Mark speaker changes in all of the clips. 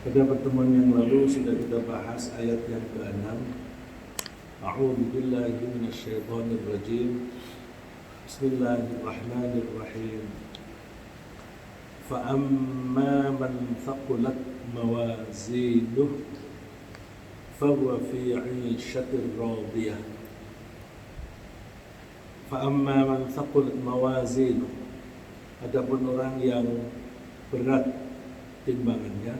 Speaker 1: Pada pertemuan yang lalu sudah kita bahas ayat yang ke-6. A'udzu billahi minasyaitonir rajim. Bismillahirrahmanirrahim. Fa amma man thaqulat mawazinuhu fa huwa fi 'ishatir radiyah. Fa amma man thaqulat mawazinuhu, adapun orang yang berat timbangannya,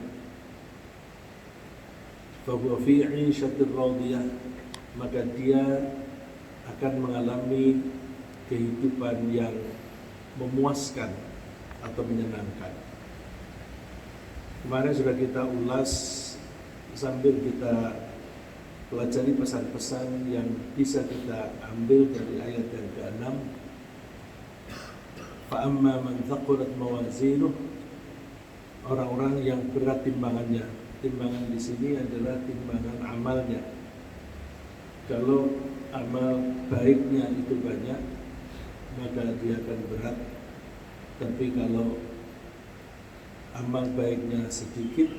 Speaker 1: fahuwa fi 'ishatir radiyah, maka dia akan mengalami kehidupan yang memuaskan atau menyenangkan. Kemarin sudah kita ulas sambil kita pelajari pesan-pesan yang bisa kita ambil dari ayat yang ke-6. Fa amma man thaqulat mawazinuhu, orang-orang yang berat timbangannya. Timbangan di sini adalah timbangan amalnya. Kalau amal baiknya itu banyak, maka dia akan berat. Tapi kalau amal baiknya sedikit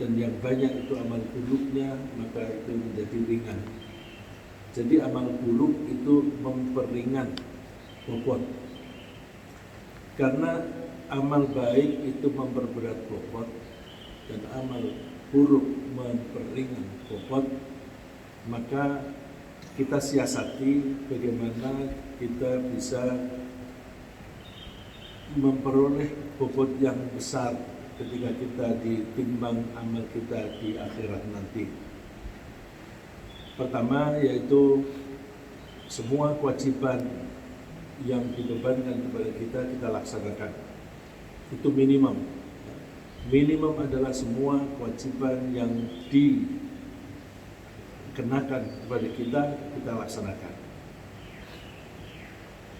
Speaker 1: dan yang banyak itu amal buruknya, maka itu menjadi ringan. Jadi amal buruk itu memperingan bobot. Karena amal baik itu memperberat bobot dan amal buruk memperingan bobot, maka kita siasati bagaimana kita bisa memperoleh bobot yang besar ketika kita ditimbang amal kita di akhirat nanti. Pertama yaitu semua kewajiban yang dibebankan kepada kita laksanakan. Itu minimum. Minimum adalah semua kewajiban yang dikenakan kepada kita laksanakan.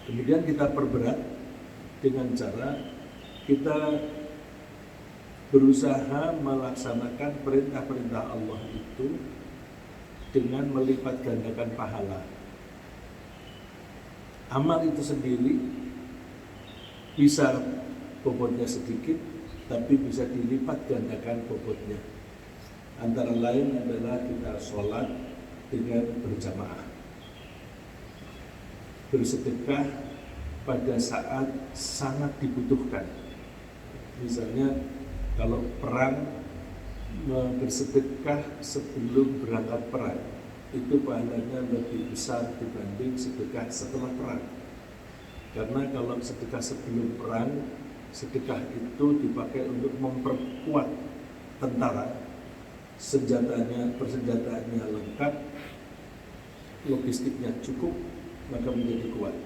Speaker 1: Kemudian kita perberat dengan cara kita berusaha melaksanakan perintah-perintah Allah itu dengan melipat gandakan pahala. Amal itu sendiri bisa bobotnya sedikit, tapi bisa dilipat gandakan bobotnya. Antara lain adalah kita sholat dengan berjamaah, bersedekah pada saat sangat dibutuhkan. Misalnya kalau perang, bersedekah sebelum berangkat perang, itu pahalanya lebih besar dibanding sedekah setelah perang. Karena kalau sedekah sebelum perang, sedekah itu dipakai untuk memperkuat tentara, persenjataannya lengkap, logistiknya cukup, maka menjadi kuat.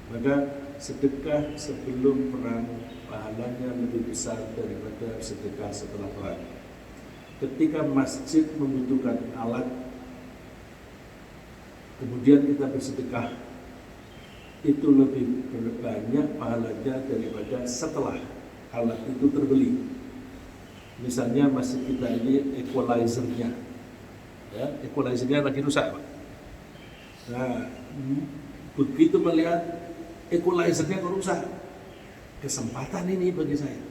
Speaker 1: Maka sedekah sebelum perang pahalanya lebih besar daripada sedekah setelah perang. Ketika masjid membutuhkan alat, kemudian kita bersedekah, itu lebih banyak pahalanya daripada setelah alat itu terbeli. Misalnya masjid kita ini equalizernya, ya, equalizernya lagi rusak, Pak. Nah, begitu melihat equalizernya rusak, kesempatan ini bagi saya,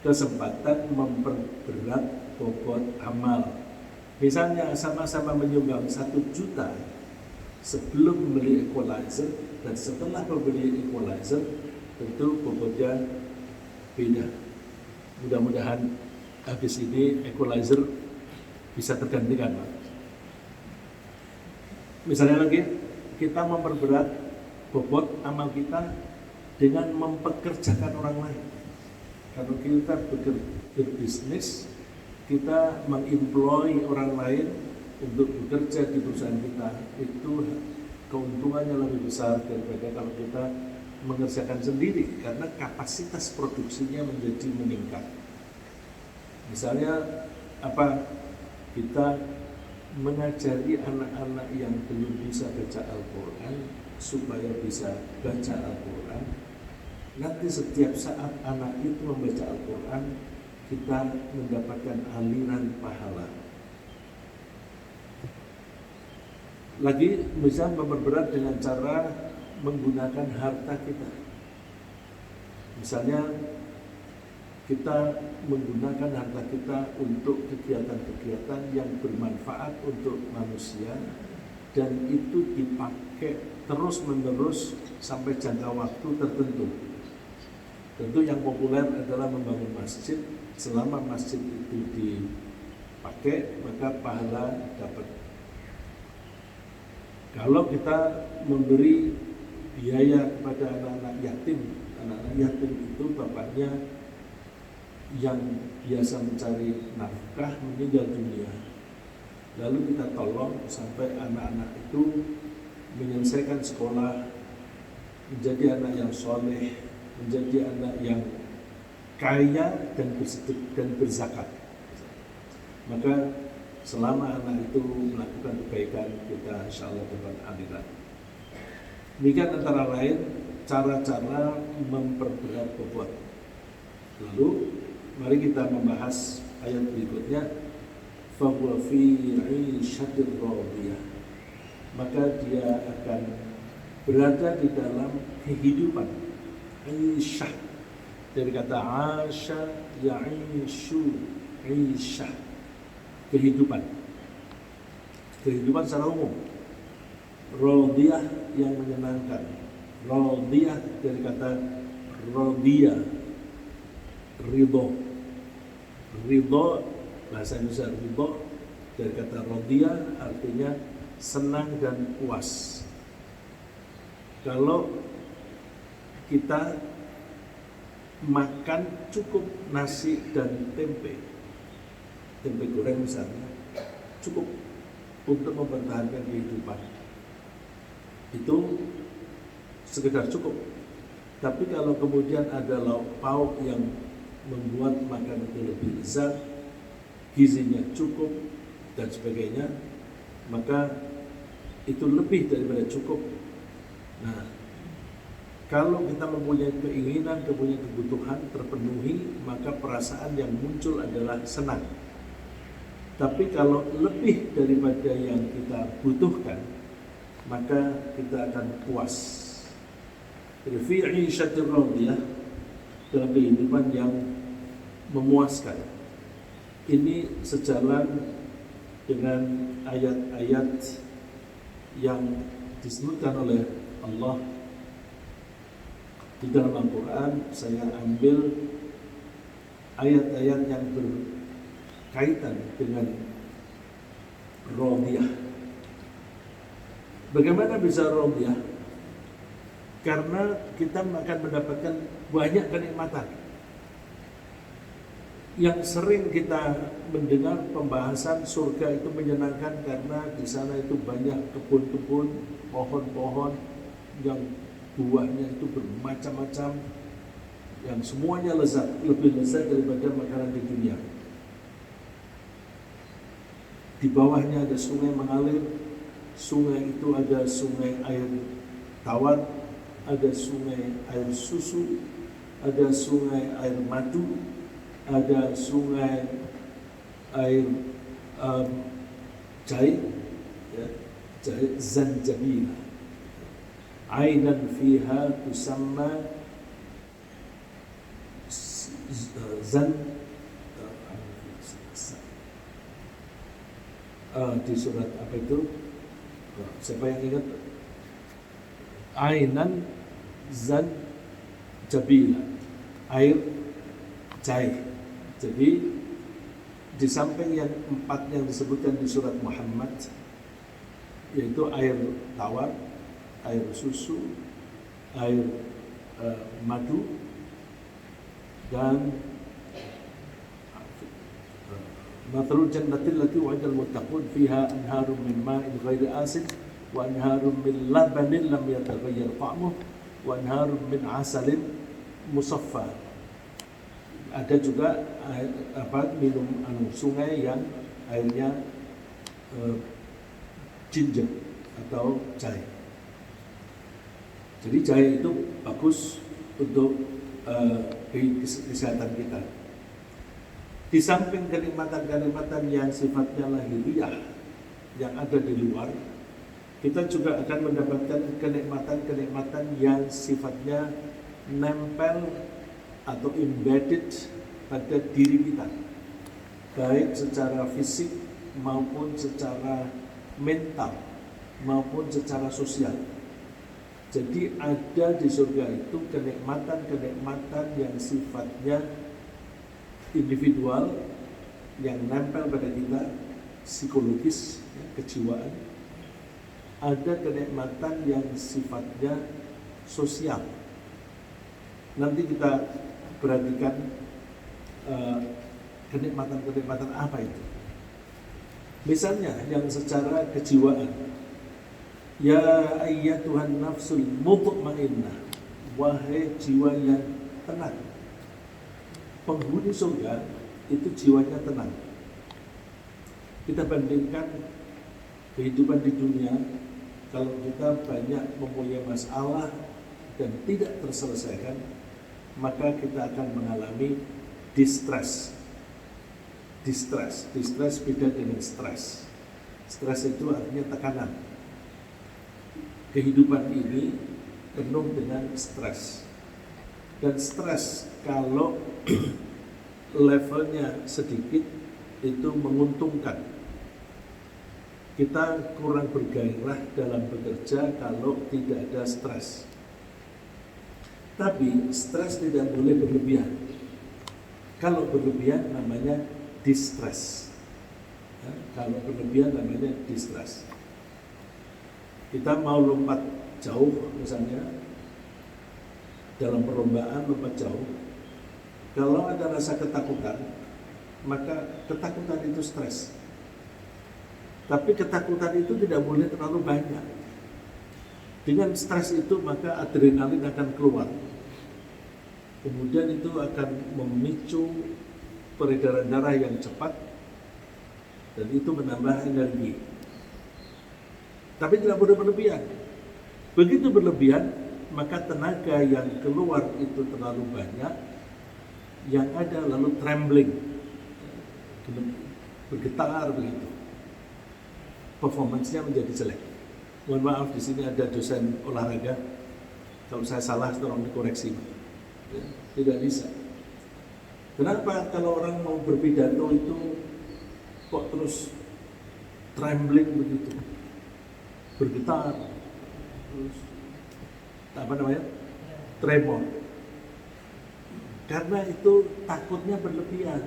Speaker 1: kesempatan memperberat bobot amal. Misalnya sama-sama menyumbang 1 juta sebelum membeli equalizer, dan setelah membeli equalizer tentu bobotnya beda. Mudah-mudahan habis ini equalizer bisa tergantikan, Pak. Misalnya lagi, kita memperberat bobot amal kita dengan mempekerjakan orang lain. Kalau kita berbisnis, kita mengemploy orang lain untuk bekerja di perusahaan kita, itu keuntungannya lebih besar daripada kalau kita mengerjakan sendiri, karena kapasitas produksinya menjadi meningkat. Misalnya kita mengajari anak-anak yang belum bisa baca Al-Quran supaya bisa baca Al-Quran. Nanti setiap saat anak itu membaca Al-Quran, kita mendapatkan aliran pahala. Lagi bisa memperberat dengan cara menggunakan harta kita. Misalnya kita menggunakan harta kita untuk kegiatan-kegiatan yang bermanfaat untuk manusia, dan itu dipakai terus-menerus sampai jangka waktu tertentu. Tentu yang populer adalah membangun masjid. Selama masjid itu dipakai, maka pahala dapat. Kalau kita memberi biaya kepada anak-anak yatim itu bapaknya yang biasa mencari nafkah meninggal dunia, lalu kita tolong sampai anak-anak itu menyelesaikan sekolah, menjadi anak yang soleh, menjadi anak yang kaya dan berzakat. Maka selama anak itu melakukan kebaikan, kita insya Allah dapat akhirat. Demikian antara lain cara-cara memperberat bobot. Lalu mari kita membahas ayat berikutnya. Fahuwa fi 'ishatir radiyah. Maka dia akan berada di dalam kehidupan. Aisyah dari kata asya ya'ishu, aisyah, kehidupan secara umum. Radiyah yang menyenangkan. Radiyah dari kata radiyah, ridho bahasa Indonesia ridho dari kata radiyah artinya senang dan puas. Kalau kita makan cukup nasi dan tempe goreng misalnya, cukup untuk mempertahankan kehidupan, itu sekedar cukup. Tapi kalau kemudian ada lauk pauk yang membuat makan itu lebih lezat, gizinya cukup dan sebagainya, maka itu lebih daripada cukup. Nah, kalau kita mempunyai keinginan, mempunyai kebutuhan terpenuhi, maka perasaan yang muncul adalah senang. Tapi kalau lebih daripada yang kita butuhkan, maka kita akan puas. Fi 'ishatir radiyah, dalam kehidupan yang memuaskan. Ini sejalan dengan ayat-ayat yang disebutkan oleh Allah di dalam Al-Quran. Saya ambil ayat-ayat yang berkaitan dengan radiyah. Bagaimana bisa radiyah? Karena kita akan mendapatkan banyak kenikmatan. Yang sering kita mendengar pembahasan surga itu menyenangkan karena di sana itu banyak kebun-kebun, pohon-pohon yang buahnya itu bermacam-macam, yang semuanya lezat, lebih lezat daripada makanan di dunia. Di bawahnya ada sungai mengalir. Sungai itu ada sungai air tawar, ada sungai air susu, ada sungai air madu, ada sungai air jahe, jahe zanjabil. Ainan fiha tusamma di surat apa itu? Siapa yang ingat? Ainan zan jabila, air jahe. Jadi di samping yang 4 yang disebutkan di surat Muhammad, yaitu air tawar, air susu, air madu, dan mathalul jannatil lati wa'idal muttaqun fiha anharun min ma'in ghairi asin wa anharun min labanin lam yataghayyar ta'muh wa anharun min asalin musaffa. Ada juga minum sungai yang airnya ginger atau jahe. Jadi jahe itu bagus untuk kesehatan kita. Di samping kenikmatan-kenikmatan yang sifatnya lahiriah yang ada di luar, kita juga akan mendapatkan kenikmatan-kenikmatan yang sifatnya nempel atau embedded pada diri kita, baik secara fisik maupun secara mental maupun secara sosial. Jadi ada di surga itu kenikmatan-kenikmatan yang sifatnya individual, yang nempel pada kita, psikologis, ya, kejiwaan. Ada kenikmatan yang sifatnya sosial. Nanti kita perhatikan kenikmatan-kenikmatan apa itu. Misalnya yang secara kejiwaan, ya ayyatuhan nafsul mutmainnah, wahai jiwa yang tenang. Penghuni surga itu jiwanya tenang. Kita bandingkan kehidupan di dunia, kalau kita banyak mempunyai masalah dan tidak terselesaikan, maka kita akan mengalami distress. Distress beda dengan stres. Stres itu artinya tekanan. Kehidupan ini penuh dengan stres. Dan stres kalau levelnya sedikit itu menguntungkan. Kita kurang bergairah dalam bekerja kalau tidak ada stres. Tapi stres tidak boleh berlebihan. Kalau berlebihan namanya distress. Ya, kalau berlebihan namanya distress. Kita mau lompat jauh misalnya, dalam perlombaan lompat jauh, kalau ada rasa ketakutan, maka ketakutan itu stres. Tapi ketakutan itu tidak boleh terlalu banyak. Dengan stres itu maka adrenalin akan keluar. Kemudian itu akan memicu peredaran darah yang cepat dan itu menambah energi. Tapi tidak boleh berlebihan. Begitu berlebihan, maka tenaga yang keluar itu terlalu banyak, yang ada lalu trembling, bergetar begitu. Performance-nya menjadi jelek. Mohon maaf, di sini ada dosen olahraga. Kalau saya salah, tolong dikoreksi. Ya, tidak bisa. Kenapa kalau orang mau berpidato itu kok terus trembling begitu, bergetar, terus apa namanya, tremor? Karena itu takutnya berlebihan.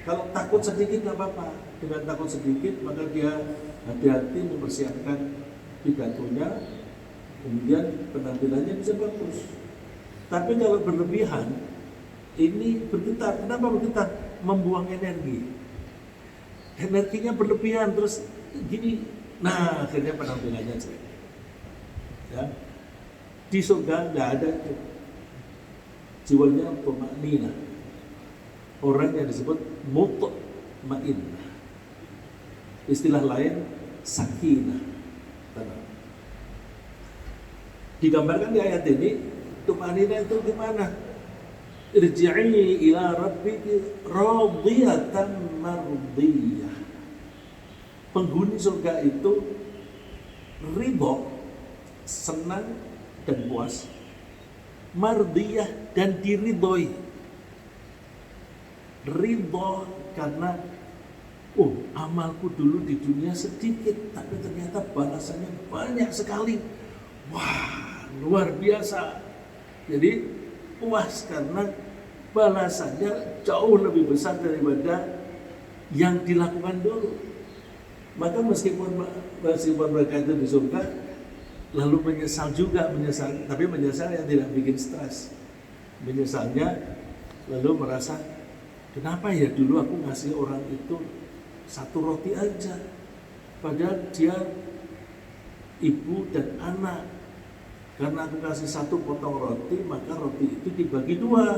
Speaker 1: Kalau takut sedikit nggak apa-apa. Dengan takut sedikit maka dia hati-hati mempersiapkan pidatonya, kemudian penampilannya bisa bagus. Tapi kalau berlebihan, ini bergetar. Kenapa bergetar? Membuang energi. Energinya berlebihan terus gini. Nah, akhirnya penampilannya jelek. Ya. Di surga nggak ada itu. Jiwanya tumanina. Orang yang disebut mutmainnah. Istilah lain sakinah. Tenang. Digambarkan di ayat ini, tumanina itu gimana? Irji'i ila rabbiki radiyatan mardiyah. Penghuni surga itu ridho, senang dan puas, mardiyah dan diridhoi. Ridho karena amalku dulu di dunia sedikit, tapi ternyata balasannya banyak sekali. Wah, luar biasa. Jadi puas karena balasannya jauh lebih besar daripada yang dilakukan dulu. Maka meskipun mereka itu di surga, lalu menyesal, tapi menyesal yang tidak bikin stres. Menyesalnya lalu merasa, kenapa ya dulu aku ngasih orang itu satu roti aja, padahal dia ibu dan anak. Karena aku kasih satu potong roti, maka roti itu dibagi dua.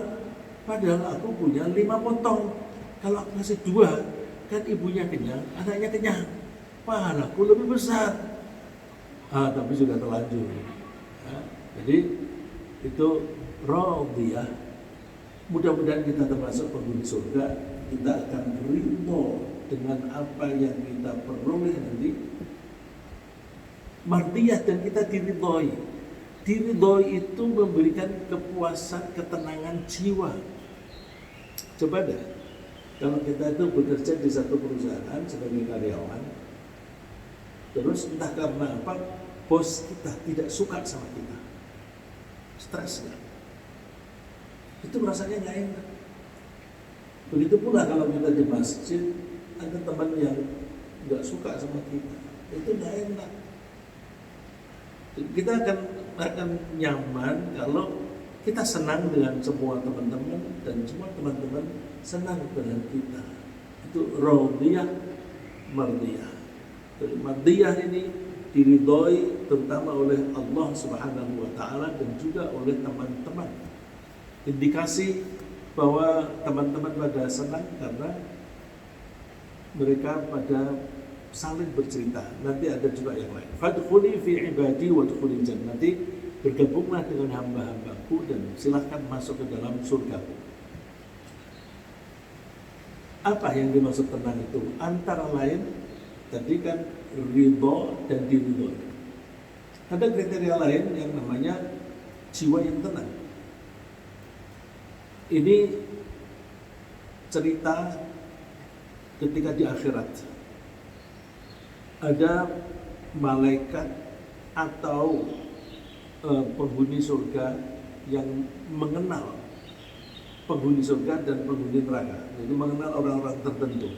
Speaker 1: Padahal aku punya 5 potong. Kalau aku kasih 2, kan ibunya kenyang, anaknya kenyang. Pahalaku lebih besar. Tapi sudah terlanjur. Ya, jadi itu radiyah. Mudah-mudahan kita termasuk penghuni surga. Kita akan ridho dengan apa yang kita peroleh nanti. Mardiyah dan kita diridhoi. Diridhoi itu memberikan kepuasan, ketenangan jiwa. Coba deh, kalau kita itu bekerja di satu perusahaan sebagai karyawan, terus entah karena apa, bos kita tidak suka sama kita, stres kan? Itu rasanya nggak enak. Begitu pula kalau kita di masjid, ada teman yang nggak suka sama kita, itu nggak enak. Kita akan nyaman kalau kita senang dengan semua teman-teman dan semua teman-teman senang dengan kita. Itu radiyah mardiyah. Mardiyah ini diridhoi terutama oleh Allah Subhanahu wa taala dan juga oleh teman-teman. Indikasi bahwa teman-teman pada senang karena mereka pada saling bercerita. Nanti ada juga yang lain. Fadkhuli fi ibadi wadkhuli jannati, bergabunglah dengan hamba-hambaku dan silahkan masuk ke dalam surgaku. Apa yang dimaksud tenang itu? Antara lain tadi kan ridho dan diridhoi. Ada kriteria lain yang namanya jiwa yang tenang. Ini cerita ketika di akhirat ada malaikat atau penghuni surga yang mengenal penghuni surga dan penghuni neraka. Jadi mengenal orang-orang tertentu.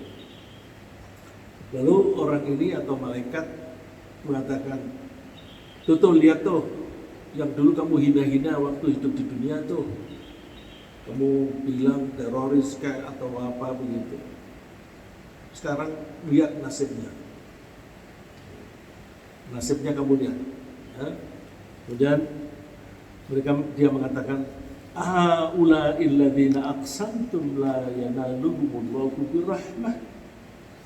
Speaker 1: Lalu orang ini atau malaikat mengatakan, tuh lihat tuh, yang dulu kamu hina-hina waktu hidup di dunia tuh, kamu bilang teroris kayak atau apa begitu. Sekarang lihat nasibnya. Nasibnya kamu lihat. Ya. Kemudian dia mengatakan, ulaa'il ladzina aqsamtum la yanaluhumullahu birahmah.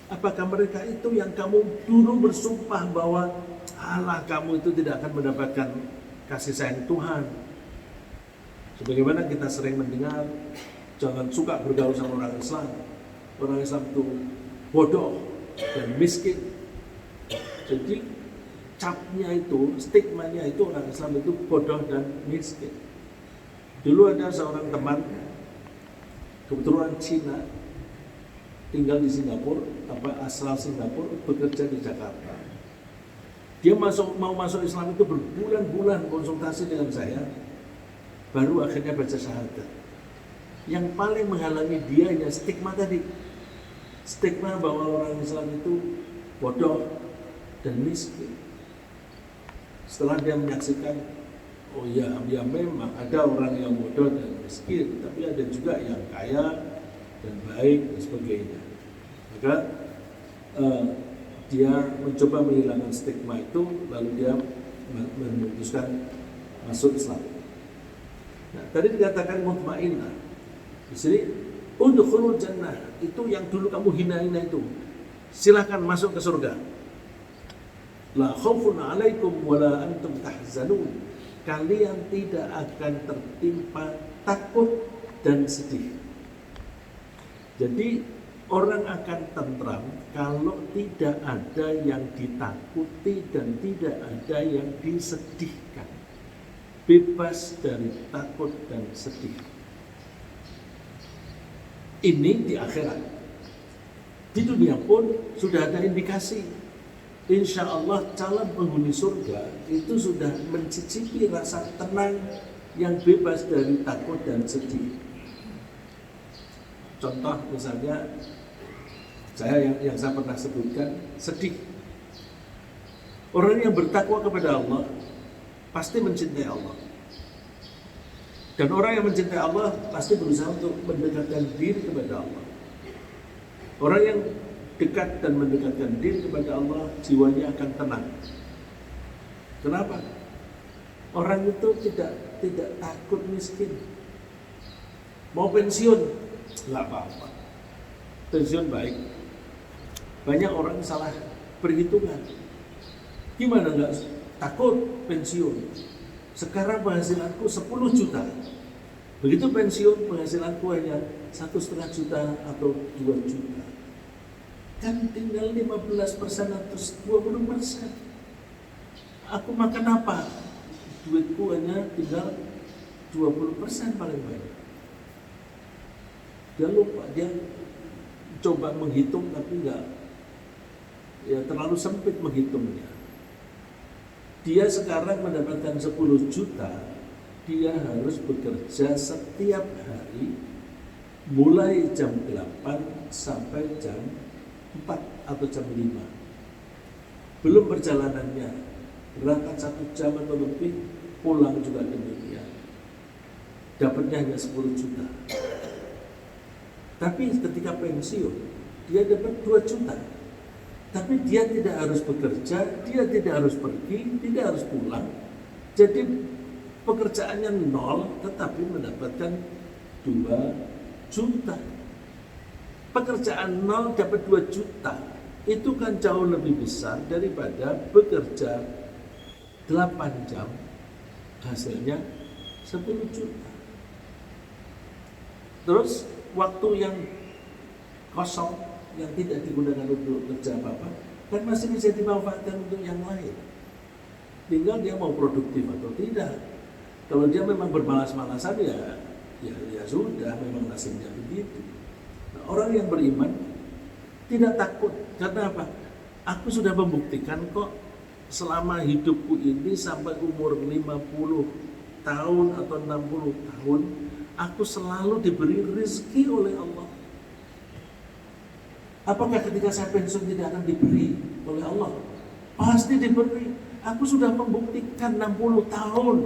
Speaker 1: Apakah mereka itu yang kamu dulu bersumpah bahwa Allah kamu itu tidak akan mendapatkan kasih sayang Tuhan? Sebagaimana kita sering mendengar, jangan suka bergaul sama orang Islam. Orang Islam itu bodoh dan miskin. Jadi capnya itu, stigmanya itu orang Islam itu bodoh dan miskin. Dulu ada seorang teman kebetulan Cina, tinggal di Singapura, asal Singapura, bekerja di Jakarta. Dia mau masuk Islam itu berbulan-bulan konsultasi dengan saya, baru akhirnya baca syahadat. Yang paling menghalangi dia hanya stigma tadi, stigma bahwa orang Islam itu bodoh dan miskin. Setelah dia menyaksikan, oh ya memang ada orang yang bodoh dan miskin, tapi ada juga yang kaya dan baik dan sebagainya. Maka dia mencoba menghilangkan stigma itu, lalu dia memutuskan masuk Islam. Nah, tadi dikatakan mutmainnah. Di sini udkhulul jannah, itu yang dulu kamu hina-hina itu, silahkan masuk ke surga. La khaufun 'alaikum wa la antum tahzanun. Kalian tidak akan tertimpa takut dan sedih. Jadi orang akan tentram kalau tidak ada yang ditakuti dan tidak ada yang disedihkan. Bebas dari takut dan sedih. Ini di akhirat. Di dunia pun sudah ada indikasi. Insya Allah calon penghuni surga itu sudah mencicipi rasa tenang yang bebas dari takut dan sedih. Contoh misalnya yang saya pernah sebutkan, sedih. Orang yang bertakwa kepada Allah pasti mencintai Allah. Dan orang yang mencintai Allah pasti berusaha untuk mendekatkan diri kepada Allah. Orang yang dekat dan mendekatkan diri kepada Allah, jiwanya akan tenang. Kenapa? Orang itu tidak takut miskin. Mau pensiun, nggak apa-apa. Pensiun baik. Banyak orang salah perhitungan. Gimana nggak takut pensiun? Sekarang penghasilanku 10 juta. Begitu pensiun penghasilanku hanya 1,5 juta atau 2 juta. Kan tinggal 15% atau 20%. Aku makan apa? Duitku hanya tinggal 20% paling banyak. Dia lupa, dia coba menghitung tapi enggak, ya terlalu sempit menghitungnya. Dia sekarang mendapatkan 10 juta, dia harus bekerja setiap hari mulai jam 8 sampai jam 4 atau jam 5. Belum perjalanannya, berangkat 1 jam atau lebih, pulang juga demikian. Dapatnya hanya 10 juta. Tapi ketika pensiun, dia dapat 2 juta. Tapi dia tidak harus bekerja, dia tidak harus pergi, tidak harus pulang. Jadi pekerjaannya 0, tetapi mendapatkan 2 juta. Pekerjaan 0 dapat 2 juta. Itu kan jauh lebih besar daripada bekerja 8 jam, hasilnya 10 juta. Terus waktu yang kosong, yang tidak digunakan untuk kerja apa-apa, kan masih bisa dimanfaatkan untuk yang lain. Tinggal dia mau produktif atau tidak. Kalau dia memang bermalas-malasan, ya sudah, memang nasibnya begitu. Nah, orang yang beriman tidak takut. Karena apa? Aku sudah membuktikan kok selama hidupku ini sampai umur 50 tahun atau 60 tahun, aku selalu diberi rezeki oleh Allah. Apakah ketika saya pensiun tidak akan diberi oleh Allah? Pasti diberi. Aku sudah membuktikan 60 tahun.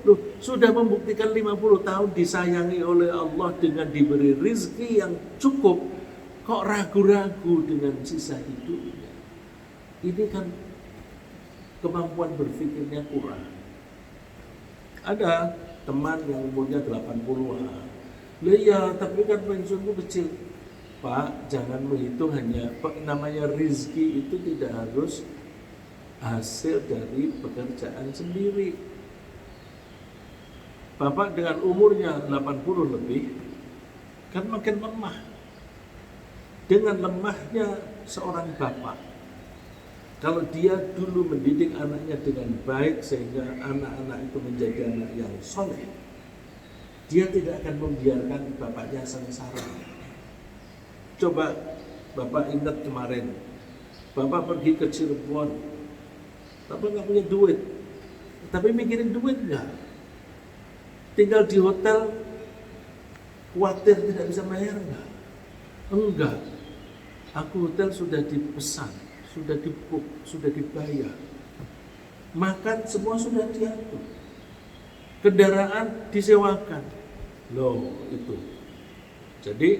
Speaker 1: Loh, sudah membuktikan 50 tahun disayangi oleh Allah dengan diberi rezeki yang cukup. Kok ragu-ragu dengan sisa hidupnya? Ini kan kemampuan berpikirnya kurang. Ada teman yang umurnya 80-an. Lah ya, tapi kan pensiunku kecil. Pak, jangan menghitung hanya namanya rizki itu tidak harus hasil dari pekerjaan sendiri. Bapak dengan umurnya 80 lebih kan makin lemah. Dengan lemahnya seorang bapak, kalau dia dulu mendidik anaknya dengan baik sehingga anak-anak itu menjadi anak yang soleh, dia tidak akan membiarkan bapaknya sengsara. Coba Bapak ingat kemarin, Bapak pergi ke Cirebon, Bapak nggak punya duit, tapi mikirin duit nggak? Tinggal di hotel, khawatir tidak bisa bayar nggak? Enggak, aku hotel sudah dipesan, sudah dibook, sudah dibayar, makan semua sudah diatur, kendaraan disewakan, loh itu. Jadi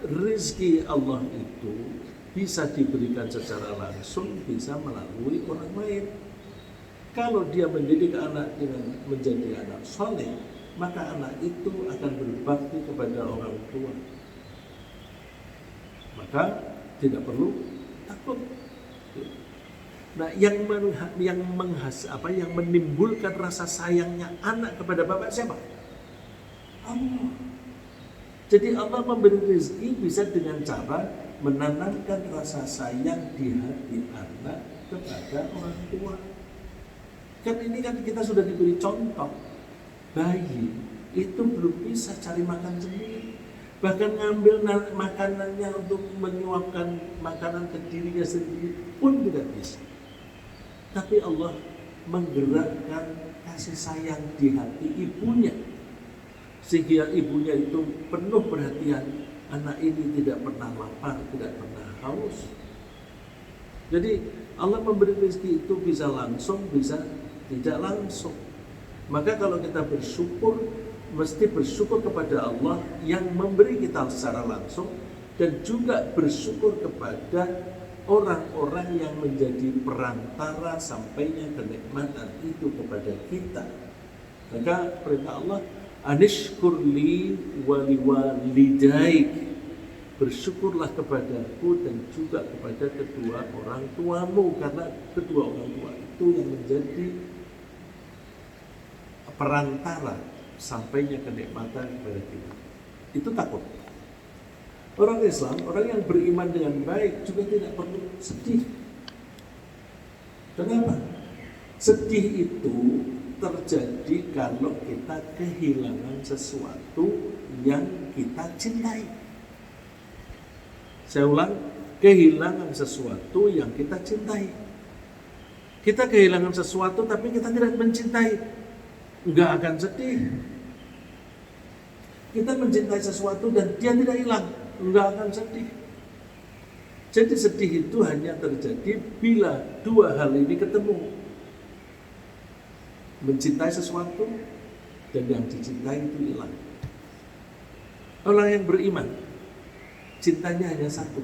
Speaker 1: rezeki Allah itu bisa diberikan secara langsung, bisa melalui orang lain. Kalau dia mendidik anak dengan menjadi anak soleh, maka anak itu akan berbakti kepada orang tua. Maka tidak perlu takut. Nah, yang menimbulkan rasa sayangnya anak kepada bapak siapa? Allah. Jadi Allah memberi rezeki bisa dengan cara menanamkan rasa sayang di hati anak kepada orang tua. Kan ini kan kita sudah diberi contoh. Bayi itu belum bisa cari makan sendiri. Bahkan ngambil makanannya untuk menyuapkan makanan ke dirinya sendiri pun tidak bisa. Tapi Allah menggerakkan kasih sayang di hati ibunya, sehingga ibunya itu penuh perhatian, anak ini tidak pernah lapar, tidak pernah haus. Jadi Allah memberi rezeki itu bisa langsung, bisa tidak langsung. Maka kalau kita bersyukur, mesti bersyukur kepada Allah yang memberi kita secara langsung, dan juga bersyukur kepada orang-orang yang menjadi perantara sampainya kenikmatan itu kepada kita. Maka perintah Allah, anishkurli waliwalidaik, bersyukurlah kepadaku dan juga kepada kedua orang tuamu, karena kedua orang tua itu yang menjadi perantara sampainya kenikmatan kepada kita. Itu takut. Orang Islam, orang yang beriman dengan baik juga tidak perlu sedih. Kenapa? Sedih itu terjadi kalau kita kehilangan sesuatu yang kita cintai. Saya ulang, kehilangan sesuatu yang kita cintai. Kita kehilangan sesuatu tapi kita tidak mencintai, nggak akan sedih. Kita mencintai sesuatu dan dia tidak hilang, nggak akan sedih. Jadi sedih itu hanya terjadi bila dua hal ini ketemu. Mencintai sesuatu dan yang dicintai itu hilang. Orang yang beriman, cintanya hanya satu,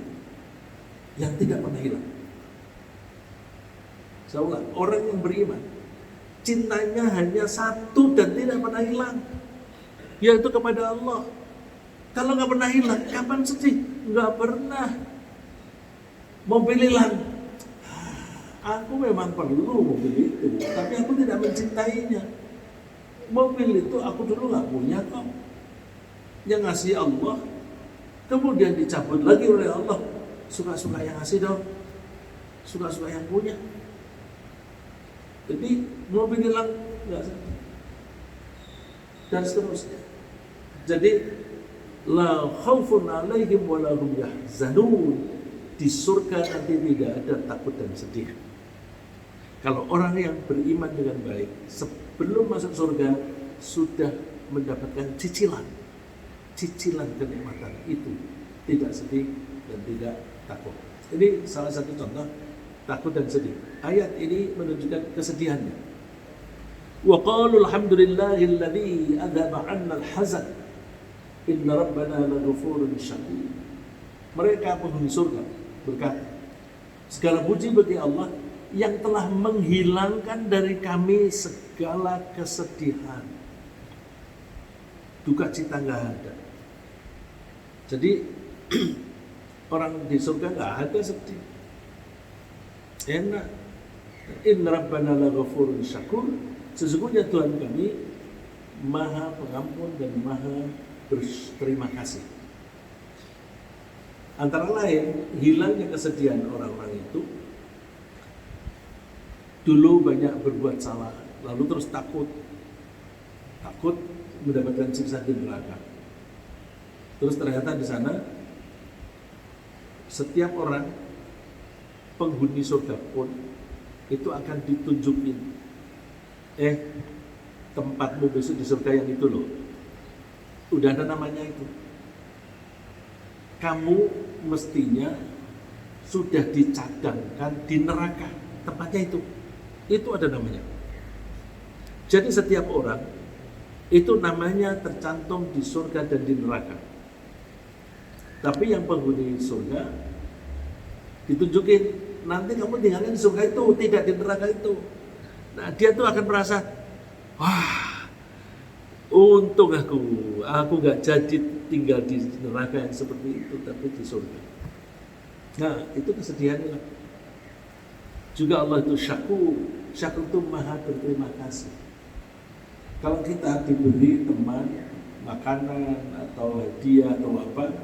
Speaker 1: yang tidak pernah hilang. Saya ulang, orang yang beriman, cintanya hanya satu dan tidak pernah hilang, yaitu kepada Allah. Kalau nggak pernah hilang, kapan sedih? Nggak pernah. Mobil hilang, aku memang perlu mobil itu, tapi aku tidak mencintainya. Mobil itu aku dulu nggak punya kok, yang ngasih Allah, kemudian dicabut lagi oleh Allah. Suka-suka yang ngasih dong, suka-suka yang punya. Jadi mobil hilang nggak sedih, dan seterusnya. Jadi la khaufun alaihim wa la hum yahzanun. Di surga nanti tidak ada takut dan sedih. Kalau orang yang beriman dengan baik sebelum masuk surga sudah mendapatkan cicilan kenikmatan itu, tidak sedih dan tidak takut. Ini salah satu contoh takut dan sedih. Ayat ini menunjukkan kesedihannya. Wa qalu alhamdulillahilladzi adzaba 'anna al-hazan inna rabbana laghafurun syakur. Mereka penghuni surga berkata, segala puji bagi Allah yang telah menghilangkan dari kami segala kesedihan. Duka cita nggak ada. Jadi orang di surga nggak ada sedih, enak. Inna rabbana laghafurun syakur. Sesungguhnya Tuhan kami maha pengampun dan maha berterima kasih. Antara lain, hilangnya kesedihan orang-orang itu dulu banyak berbuat salah, lalu terus takut mendapatkan siksa di neraka. Terus ternyata di sana setiap orang penghuni surga pun itu akan ditunjukin, tempatmu besok di surga yang itu loh, udah ada namanya itu. Kamu mestinya sudah dicadangkan di neraka, tempatnya itu ada namanya. Jadi setiap orang itu namanya tercantum di surga dan di neraka. Tapi yang penghuni surga ditunjukin, nanti kamu tinggalin di surga itu, tidak di neraka itu. Nah, dia tuh akan merasa, wah, untung aku gak jadi tinggal di neraka yang seperti itu, tapi di surga. Nah, itu kesedihannya. Juga Allah itu syakur itu maha berterima kasih. Kalau kita diberi teman, makanan, atau hadiah, atau apa,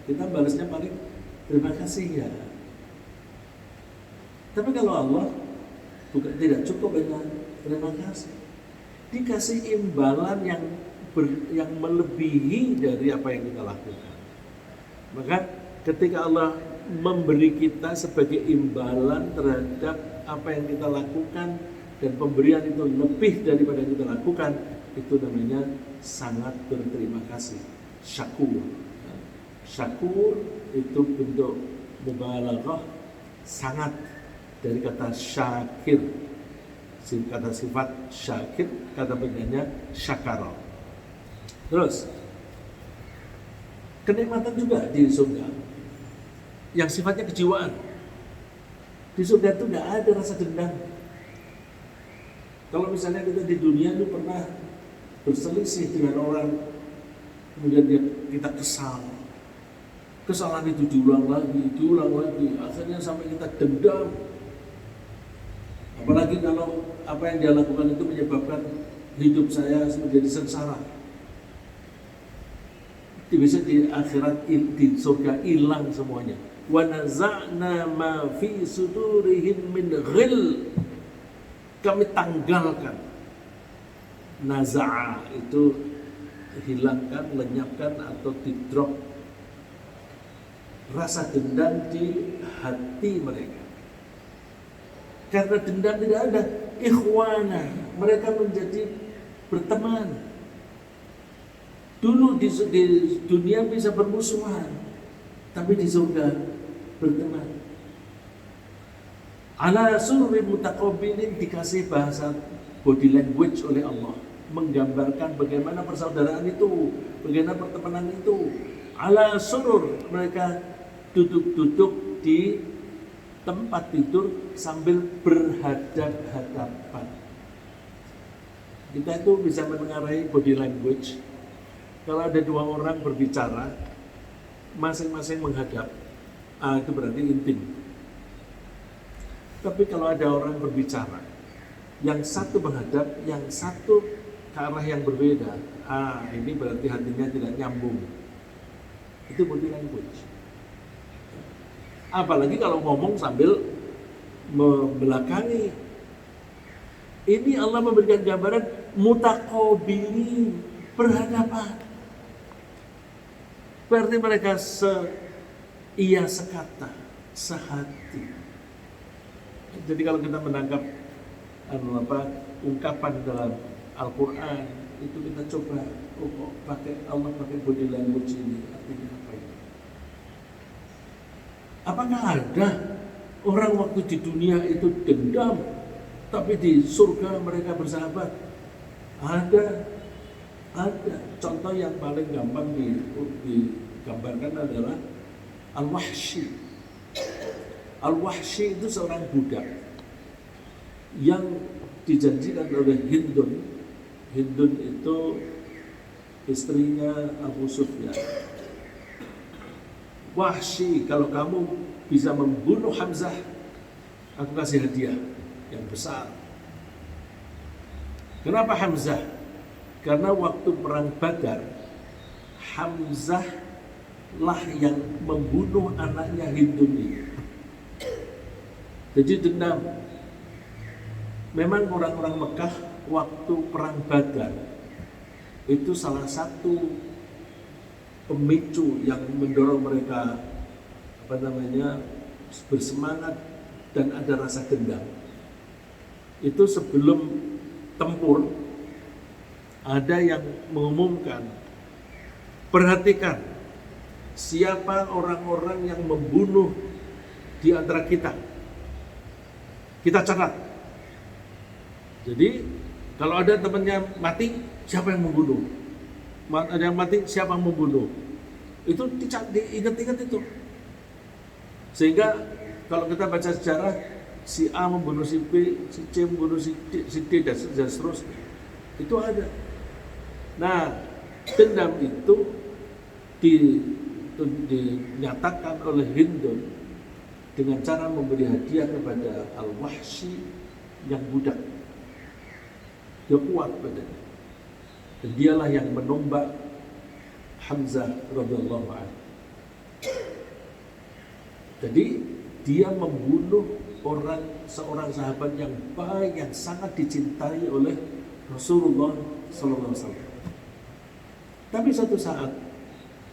Speaker 1: kita balasnya paling terima kasih ya. Tapi kalau Allah tidak cukup dengan terima kasih, dikasih imbalan yang melebihi dari apa yang kita lakukan. Maka ketika Allah memberi kita sebagai imbalan terhadap apa yang kita lakukan dan pemberian itu lebih daripada yang kita lakukan, itu namanya sangat berterima kasih, syakur. Syakur itu bentuk mubalaghah, sangat, dari kata syakir, kata sifat syakir, kata bendanya syakara. Terus kenikmatan juga di surga yang sifatnya kejiwaan. Di surga itu nggak ada rasa dendam. Kalau misalnya kita di dunia itu pernah berselisih dengan orang, kemudian kita kesalahan itu diulang lagi, akhirnya sampai kita dendam. Apalagi kalau apa yang dia lakukan itu menyebabkan hidup saya menjadi sengsara. Bisa di akhirat, di surga hilang semuanya. Wa naza'na ma fi sudurihim min ghil. Kami tanggalkan naza'a itu hilangkan, lenyapkan atau didrop rasa dendam di hati mereka. Karena dendam tidak ada, ikhwana, mereka menjadi berteman. Dulu di dunia bisa bermusuhan, tapi di surga berteman. Ala surri mutaqabilin, dikasih bahasa body language oleh Allah, menggambarkan bagaimana persaudaraan itu, bagaimana pertemanan itu. Ala surur, mereka duduk-duduk di tempat tidur sambil berhadap-hadapan. Kita itu bisa menengarai body language. Kalau ada dua orang berbicara, masing-masing menghadap, itu berarti intim. Tapi kalau ada orang berbicara, yang satu menghadap, yang satu ke arah yang berbeda, ini berarti hatinya tidak nyambung. Itu body language. Apalagi kalau ngomong sambil membelakangi. Ini Allah memberikan gambaran mutaqabilin, berhadapan. Berarti mereka ia sekata, sehati. Jadi kalau kita menangkap ungkapan dalam Al-Quran, itu kita coba, Allah pakai body language ini, artinya apa ini? Apakah ada orang waktu di dunia itu dendam, tapi di surga mereka bersahabat? Ada. Contoh yang paling gampang digambarkan adalah Al-Wahshi. Al-Wahshi itu seorang budak yang dijanjikan oleh Hindun. Hindun itu istrinya Abu Sufyan. Wahshi, kalau kamu bisa membunuh Hamzah, aku kasih hadiah yang besar. Kenapa Hamzah? Karena waktu perang Badar, Hamzah lah yang membunuh anaknya Hindun ini. Jadi dendam. Memang orang-orang Mekah waktu perang Badar itu salah satu pemicu yang mendorong mereka bersemangat dan ada rasa dendam. Itu sebelum tempur ada yang mengumumkan, perhatikan siapa orang-orang yang membunuh di antara kita. Kita catat. Jadi kalau ada temannya mati, siapa yang membunuh? Ada yang mati, siapa yang membunuh? Itu diingat-ingat itu. Sehingga kalau kita baca sejarah, si A membunuh si B, si C membunuh si D dan seterusnya. Itu ada. Nah, dendam itu dinyatakan oleh Hindun dengan cara memberi hadiah kepada Al-Wahshi yang budak. Dia kuat badannya. Dan dialah yang menombak Hamzah radhiyallahu anhu. Jadi dia membunuh seorang sahabat yang baik, yang sangat dicintai oleh Rasulullah sallallahu alaihi wasallam. Tapi suatu saat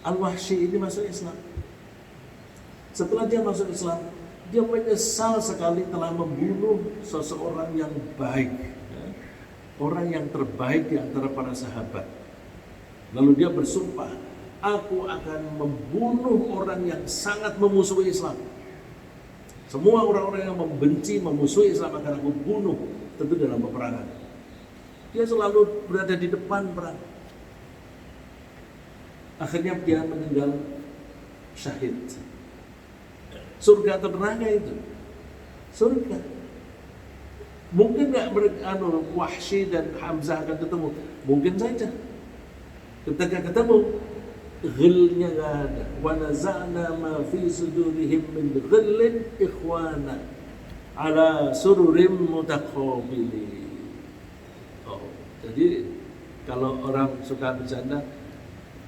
Speaker 1: Al-Wahshi ini masuk Islam. Setelah dia masuk Islam, dia menyesal sekali telah membunuh seseorang yang baik, orang yang terbaik di antara para sahabat. Lalu dia bersumpah, aku akan membunuh orang yang sangat memusuhi Islam. Semua orang-orang yang membenci, memusuhi Islam akan aku bunuh, tentu dalam peperangan. Dia selalu berada di depan perang. Akhirnya dia meninggal syahid. Surga atau neraka itu? Surga. Mungkin nggak Wahshi dan Hamzah akan ketemu? Mungkin saja. Ketika ketemu, ghilnya nggak ada. Wa naza'na ma fi sudurihim min ghillin ikhwana ala sururim mutaqabilin. Jadi kalau orang suka bercanda,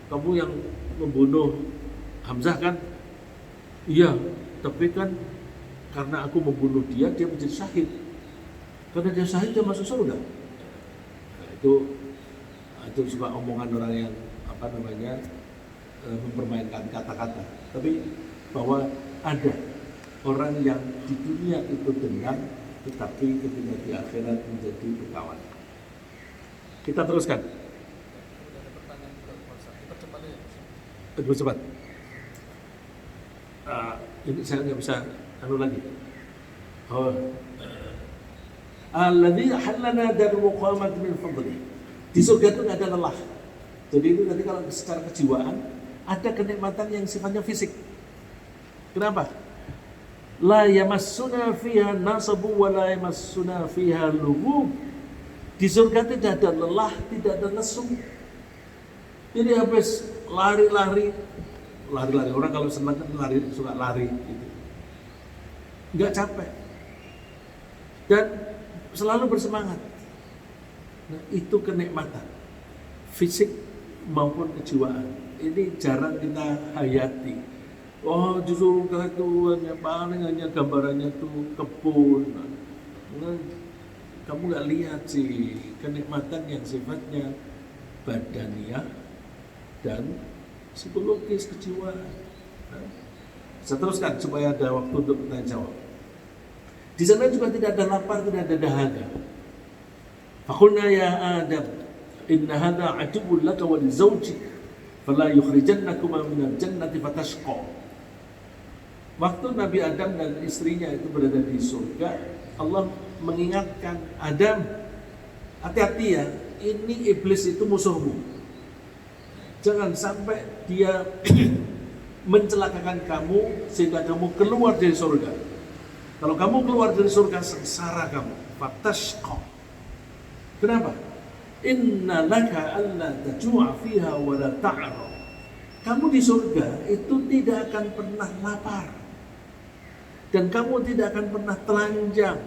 Speaker 1: kamu yang membunuh Hamzah kan? Iya, tapi kan karena aku membunuh dia menjadi syahid. Karena dia syahid, dia masuk surga. Itu juga omongan orang yang mempermainkan kata-kata. Tapi bahwa ada orang yang di dunia itu dendam, tetapi ketika di akhirat menjadi berkawan. Kita teruskan.
Speaker 2: Ada pertanyaan juga puasa. Dipercepat ya.
Speaker 1: Cepat. Ini saya nggak bisa lagi. Alladzi halana darul muqamat min fadli. Di surga itu nggak ada lelah. Jadi itu nanti kalau secara kejiwaan ada kenikmatan yang sifatnya fisik. Kenapa? La yamassuna fiha nasabu wa la yamassuna fiha lughub. Di surga tidak ada lelah, tidak ada lesu. Jadi habis lari-lari orang kalau senang kan suka lari gitu. Nggak capek dan selalu bersemangat. Nah, itu kenikmatan fisik maupun kejiwaan. Ini jarang kita hayati. Oh, justru itu hanya gambarannya tuh kebun. Nah, kamu nggak lihat sih kenikmatan yang sifatnya badaniah dan psikologis kejiwaan. Nah, saya teruskan supaya ada waktu untuk bertanya jawab. Di sana juga tidak ada lapar, tidak ada dahaga. Faqulna ya Adam, inna hadha aduwwun laka wa li zawjik, fala yukhrijannakuma minal jannati fatashqa. Waktu Nabi Adam dan istrinya itu berada di surga, Allah mengingatkan Adam, hati-hati ya, ini iblis itu musuhmu. Jangan sampai dia mencelakakan kamu sehingga kamu keluar dari surga. Kalau kamu keluar dari surga, sengsara kamu. Fatashqa. Kenapa? Inna laka alla tajua fiha wa la ta'ra. Kamu di surga itu tidak akan pernah lapar. Dan kamu tidak akan pernah telanjang.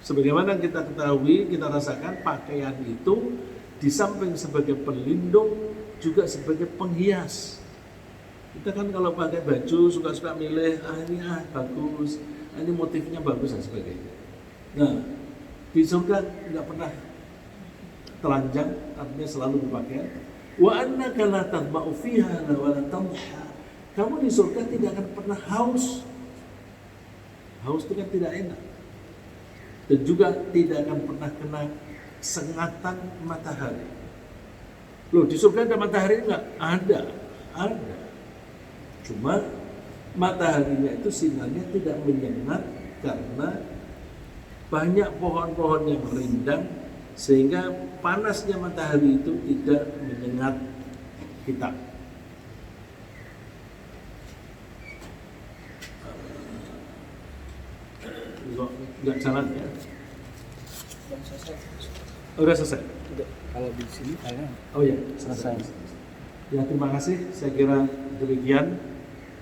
Speaker 1: Sebagaimana kita ketahui, kita rasakan pakaian itu di samping sebagai pelindung juga sebagai penghias. Kita kan kalau pakai baju suka-suka milih, ini bagus, ini motifnya bagus dan sebagainya. Nah, di surga nggak pernah telanjang, artinya selalu berpakaian. Wa annaka la tadma'u fiha wa la tamha. Kamu di surga tidak akan pernah haus. Haus itu kan tidak enak. Dan juga tidak akan pernah kena sengatan matahari. Loh, di surga ada matahari enggak? Ada. Cuma mataharinya itu sinarnya tidak menyengat karena banyak pohon-pohon yang rindang sehingga panasnya matahari itu tidak menyengat kita. Enggak jalan ya? Udah selesai.
Speaker 2: Kalau di sini kayaknya
Speaker 1: Oh ya, selesai. Ya, terima kasih. Saya kira demikian.